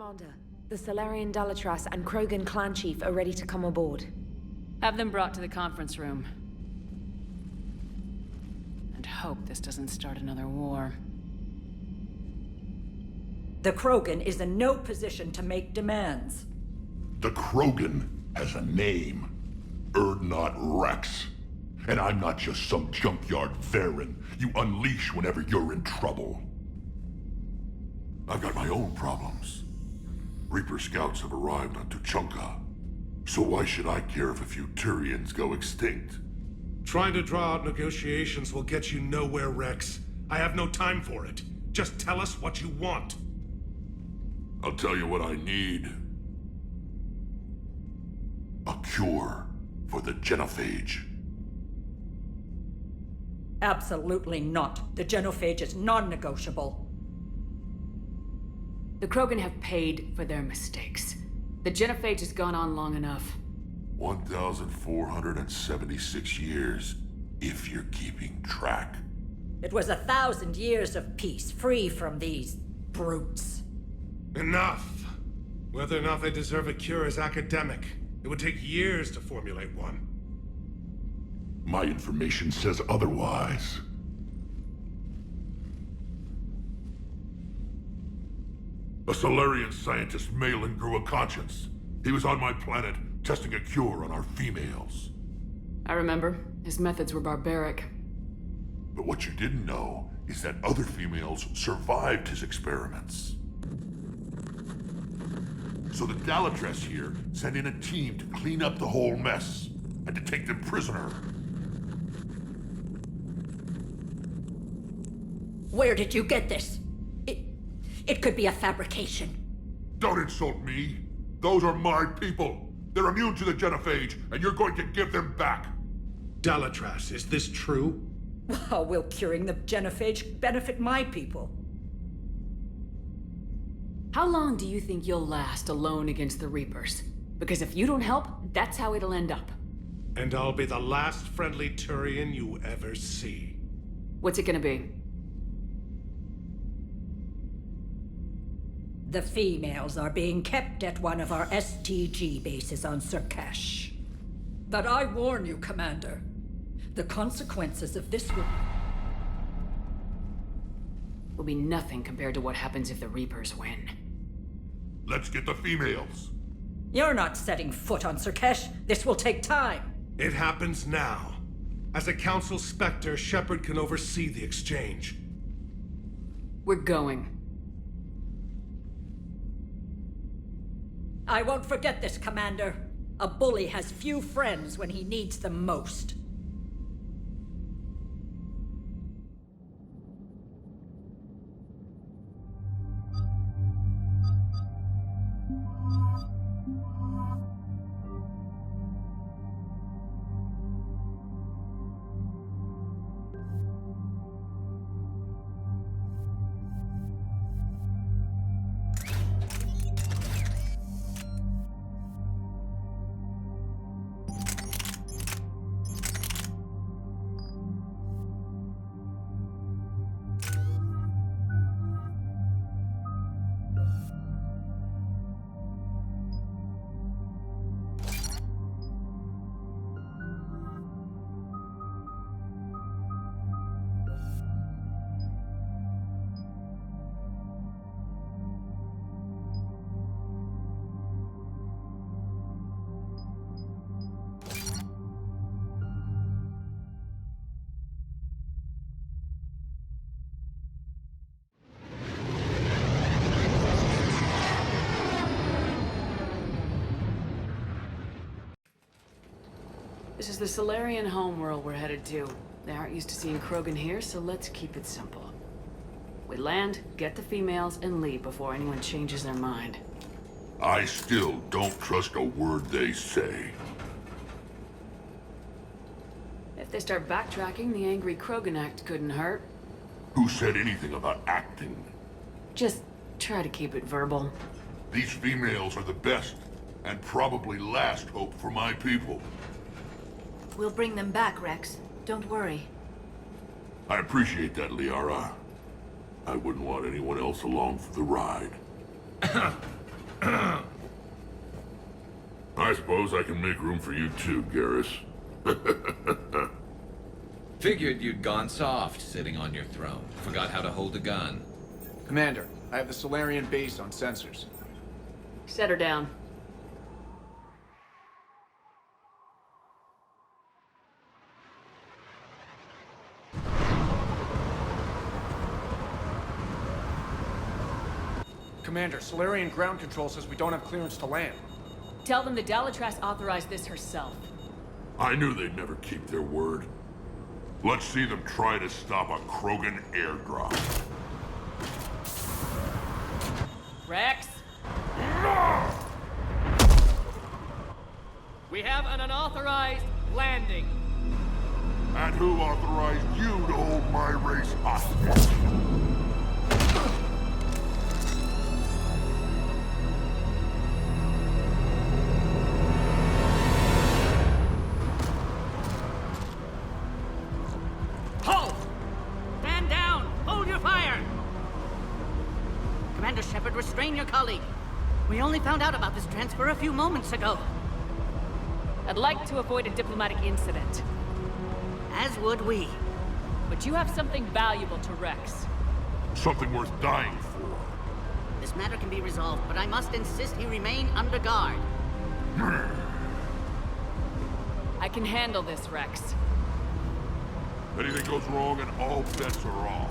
Commander, the Salarian and Krogan clan chief are ready to come aboard. Have them brought to the conference room. And hope this doesn't start another war. The Krogan is in no position to make demands. The Krogan has a name. Urdnot Wrex. And I'm not just some junkyard Varen you unleash whenever you're in trouble. I've got my own problems. Reaper scouts have arrived on Tuchanka. So why should I care if a few Turians go extinct? Trying to draw out negotiations will get you nowhere, Wrex. I have no time for it. Just tell us what you want. I'll tell you what I need. A cure for the genophage. Absolutely not. The genophage is non-negotiable. The Krogan have paid for their mistakes. The genophage has gone on long enough. 1,476 years, if you're keeping track. It was 1,000 years of peace, free from these brutes. Enough! Whether or not they deserve a cure is academic. It would take years to formulate one. My information says otherwise. A Salarian scientist, Malin, grew a conscience. He was on my planet, testing a cure on our females. I remember. His methods were barbaric. But what you didn't know is that other females survived his experiments. So the Dalatress here sent in a team to clean up the whole mess, and to take them prisoner. Where did you get this? It could be a fabrication. Don't insult me. Those are my people. They're immune to the genophage, and you're going to give them back. Dalatrass, is this true? How will curing the genophage benefit my people? How long do you think you'll last alone against the Reapers? Because if you don't help, that's how it'll end up. And I'll be the last friendly Turian you ever see. What's it gonna be? The females are being kept at one of our STG bases on Sur'Kesh. But I warn you, Commander, the consequences of this Will be nothing compared to what happens if the Reapers win. Let's get the females. You're not setting foot on Sur'Kesh. This will take time. It happens now. As a Council Spectre, Shepard can oversee the exchange. We're going. I won't forget this, Commander. A bully has few friends when he needs them most. This is the Salarian homeworld we're headed to. They aren't used to seeing Krogan here, so let's keep it simple. We land, get the females, and leave before anyone changes their mind. I still don't trust a word they say. If they start backtracking, the angry Krogan act couldn't hurt. Who said anything about acting? Just try to keep it verbal. These females are the best, and probably last hope for my people. We'll bring them back, Wrex. Don't worry. I appreciate that, Liara. I wouldn't want anyone else along for the ride. I suppose I can make room for you too, Garrus. Figured you'd gone soft sitting on your throne. Forgot how to hold a gun. Commander, I have the Salarian base on sensors. Set her down. Commander, Salarian ground control says we don't have clearance to land. Tell them the Dalatrass authorized this herself. I knew they'd never keep their word. Let's see them try to stop a Krogan airdrop. Wrex? We have an unauthorized landing. And who authorized you to hold my race hostage? Halt! Stand down! Hold your fire! Commander Shepard, restrain your colleague. We only found out about this transfer a few moments ago. I'd like to avoid a diplomatic incident. As would we. But you have something valuable to Wrex. Something worth dying for. This matter can be resolved, but I must insist he remain under guard. I can handle this, Wrex. Anything goes wrong and all bets are off.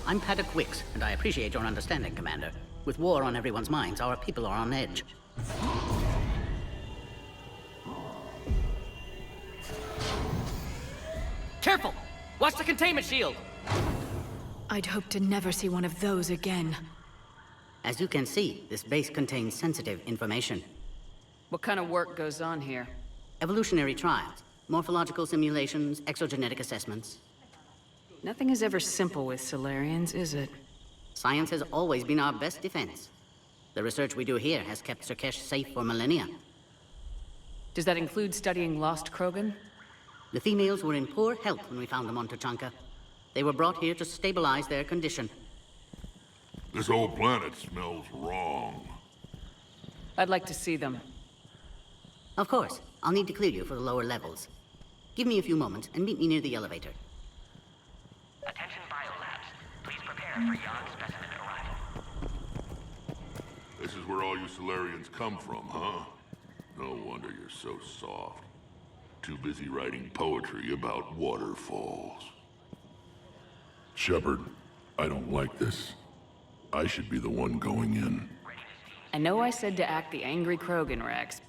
I'm Paddock Wicks, and I appreciate your understanding, Commander. With war on everyone's minds, our people are on edge. Careful! Watch the containment shield! I'd hope to never see one of those again. As you can see, this base contains sensitive information. What kind of work goes on here? Evolutionary trials, morphological simulations, exogenetic assessments. Nothing is ever simple with Salarians, is it? Science has always been our best defense. The research we do here has kept Sur'Kesh safe for millennia. Does that include studying lost Krogan? The females were in poor health when we found them on Tuchanka. They were brought here to stabilize their condition. This whole planet smells wrong. I'd like to see them. Of course, I'll need to clear you for the lower levels. Give me a few moments and meet me near the elevator. Attention biolabs. Please prepare for yon specimen arrival. This is where all you Salarians come from, huh? No wonder you're so soft. Too busy writing poetry about waterfalls. Shepard, I don't like this. I should be the one going in. I know I said to act the angry Krogan, Wrex.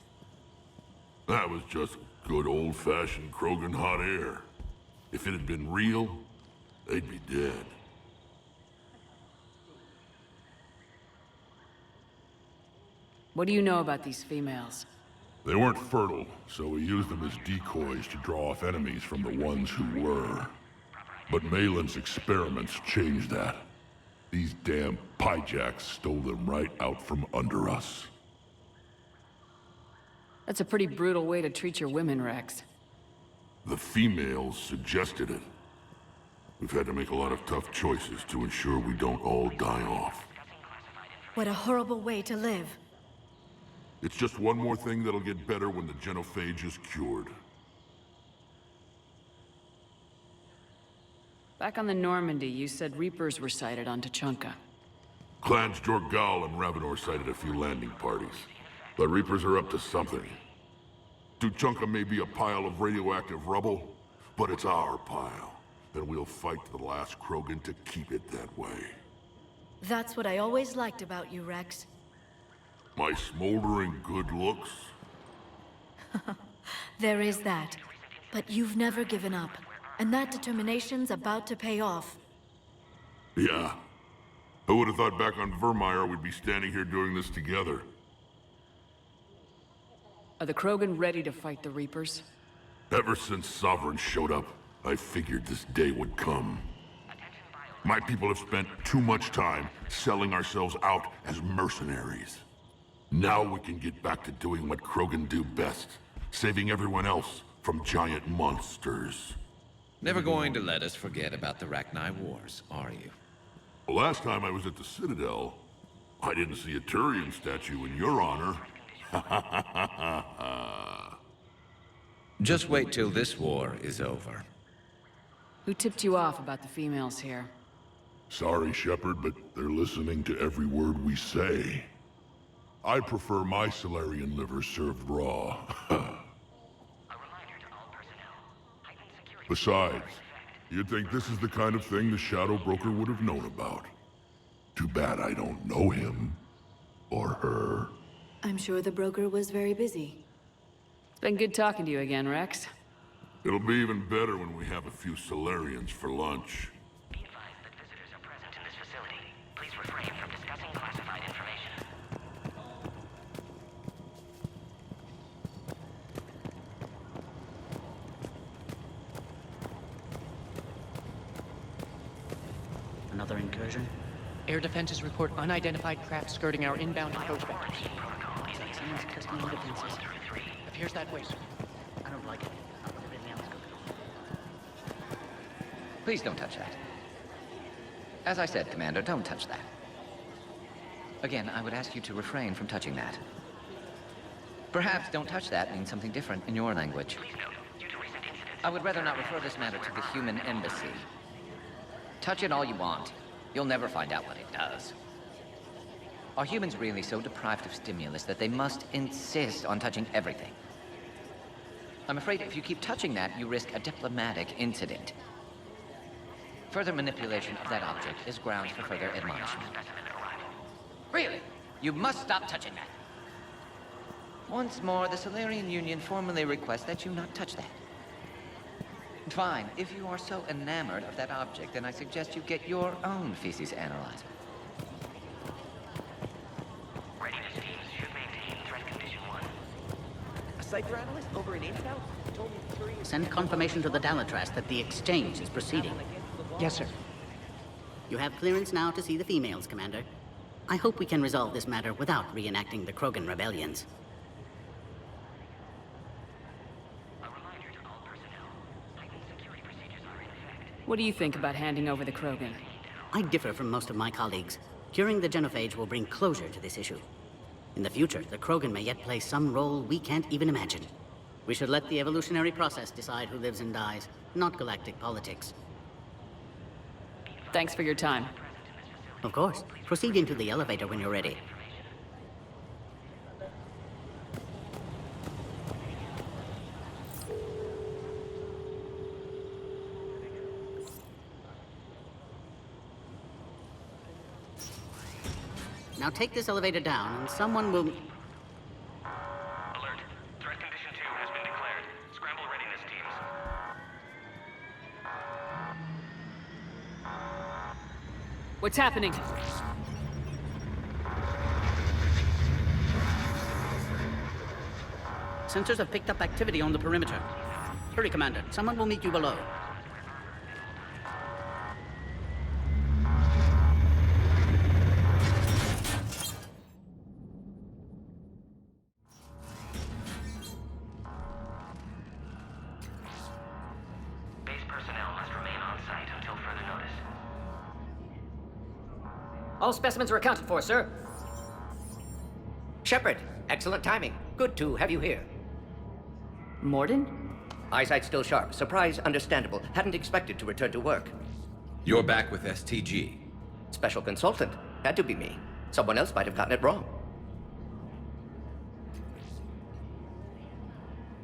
That was just good old-fashioned Krogan hot air. If it had been real, they'd be dead. What do you know about these females? They weren't fertile, so we used them as decoys to draw off enemies from the ones who were. But Malin's experiments changed that. These damn pyjacks stole them right out from under us. That's a pretty brutal way to treat your women, Wrex. The females suggested it. We've had to make a lot of tough choices to ensure we don't all die off. What a horrible way to live. It's just one more thing that'll get better when the genophage is cured. Back on the Normandy, you said Reapers were sighted on Tuchanka. Clans Jorgal and Ravenor sighted a few landing parties. The Reapers are up to something. Tuchanka may be a pile of radioactive rubble, but it's our pile. And we'll fight to the last Krogan to keep it that way. That's what I always liked about you, Wrex. My smoldering good looks? There is that. But you've never given up. And that determination's about to pay off. Yeah. Who would have thought back on Vermeer we'd be standing here doing this together? Are the Krogan ready to fight the Reapers? Ever since Sovereign showed up, I figured this day would come. My people have spent too much time selling ourselves out as mercenaries. Now we can get back to doing what Krogan do best, saving everyone else from giant monsters. Never going to let us forget about the Rachni Wars, are you? The last time I was at the Citadel, I didn't see a Turian statue in your honor. Just wait till this war is over. Who tipped you off about the females here? Sorry, Shepard, but they're listening to every word we say. I prefer my Salarian liver served raw. Besides, you'd think this is the kind of thing the Shadow Broker would have known about. Too bad I don't know him. Or her. I'm sure the broker was very busy. It's been good talking to you again, Wrex. It'll be even better when we have a few Salarians for lunch. Be advised that visitors are present in this facility. Please refrain from discussing classified information. Another incursion? Air defenses report unidentified craft skirting our inbound approach vectors. Appears that way, sir. I don't like it. Not what everything else goes. Please don't touch that. As I said, Commander, don't touch that. Again, I would ask you to refrain from touching that. Perhaps "don't touch that" means something different in your language. I would rather not refer this matter to the human embassy. Touch it all you want. You'll never find out what it does. Are humans really so deprived of stimulus that they must insist on touching everything? I'm afraid if you keep touching that, you risk a diplomatic incident. Further manipulation of that object is grounds for further admonishment. Really? You must stop touching that. Once more, the Salarian Union formally requests that you not touch that. Fine. If you are so enamored of that object, then I suggest you get your own feces analyzer. Readiness teams should maintain threat condition 1. A cipher analyst over in Intel told me Turian... Send confirmation to the Dalatras that the exchange is proceeding. Yes, sir. You have clearance now to see the females, Commander. I hope we can resolve this matter without reenacting the Krogan rebellions. What do you think about handing over the Krogan? I differ from most of my colleagues. Curing the genophage will bring closure to this issue. In the future, the Krogan may yet play some role we can't even imagine. We should let the evolutionary process decide who lives and dies, not galactic politics. Thanks for your time. Of course. Proceed into the elevator when you're ready. Now take this elevator down, and someone will... Alert. Threat condition 2 has been declared. Scramble readiness teams. What's happening? Sensors have picked up activity on the perimeter. Hurry, Commander. Someone will meet you below. Base personnel must remain on site until further notice. All specimens are accounted for, sir. Shepard, excellent timing. Good to have you here. Mordin? Eyesight still sharp. Surprise understandable. Hadn't expected to return to work. You're back with STG. Special consultant. Had to be me. Someone else might have gotten it wrong.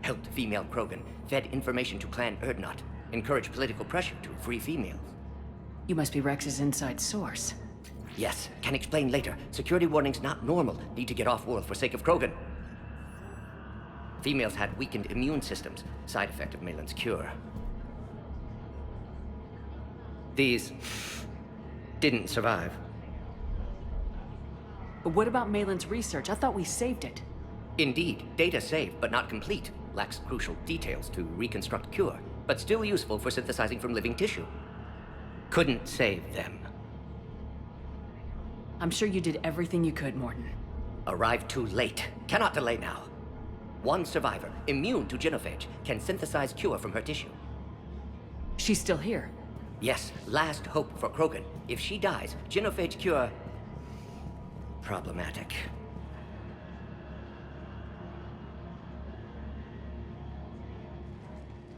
Helped female Krogan. Fed information to Clan Urdnot. Encouraged political pressure to free females. You must be Rex's inside source. Yes, can explain later. Security warnings not normal. Need to get off-world for sake of Krogan. Females had weakened immune systems. Side effect of Malin's cure. These didn't survive. But what about Malin's research? I thought we saved it. Indeed, data saved, but not complete. Lacks crucial details to reconstruct cure, but still useful for synthesizing from living tissue. Couldn't save them. I'm sure you did everything you could, Mordin. Arrived too late. Cannot delay now. One survivor, immune to genophage, can synthesize cure from her tissue. She's still here. Yes, last hope for Krogan. If she dies, genophage cure... problematic.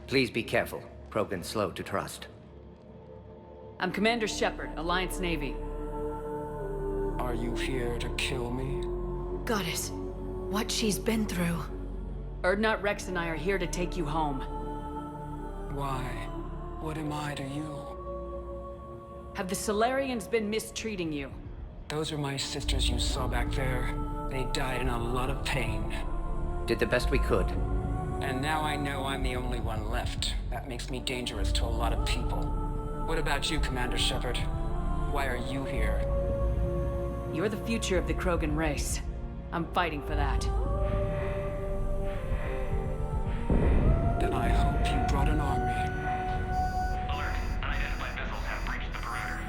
Please be careful. Krogan's slow to trust. I'm Commander Shepard, Alliance Navy. Are you here to kill me? Goddess, what she's been through. Urdnot, Wrex, and I are here to take you home. Why? What am I to you? Have the Salarians been mistreating you? Those are my sisters you saw back there. They died in a lot of pain. Did the best we could. And now I know I'm the only one left. That makes me dangerous to a lot of people. What about you, Commander Shepard? Why are you here? You're the future of the Krogan race. I'm fighting for that. Then I hope you brought an army. Alert. Unidentified vessels have breached the perimeter.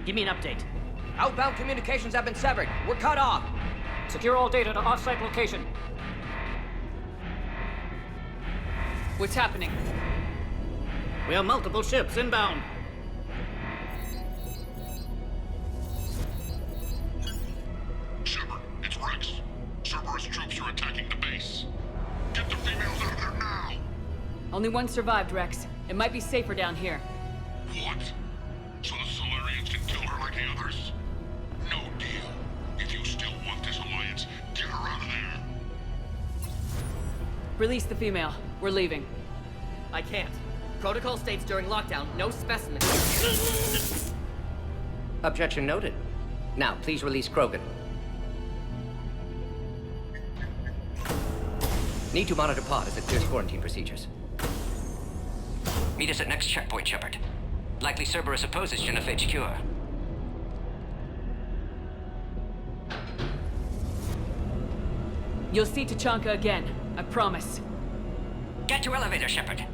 Give me an update. Outbound communications have been severed. We're cut off. Secure all data to off-site location. What's happening? We have multiple ships inbound. Shepard, it's Wrex. Cerberus troops are attacking the base. Get the females out of there now! Only one survived, Wrex. It might be safer down here. What? So the Salarians can kill her like the others? No deal. If you still want this alliance, get her out of there. Release the female. We're leaving. I can't. Protocol states during lockdown, no specimens. Objection noted. Now, please release Krogan. Need to monitor pod as it clears quarantine procedures. Meet us at next checkpoint, Shepard. Likely Cerberus opposes genophage cure. You'll see Tachanka again. I promise. Get to elevator, Shepard.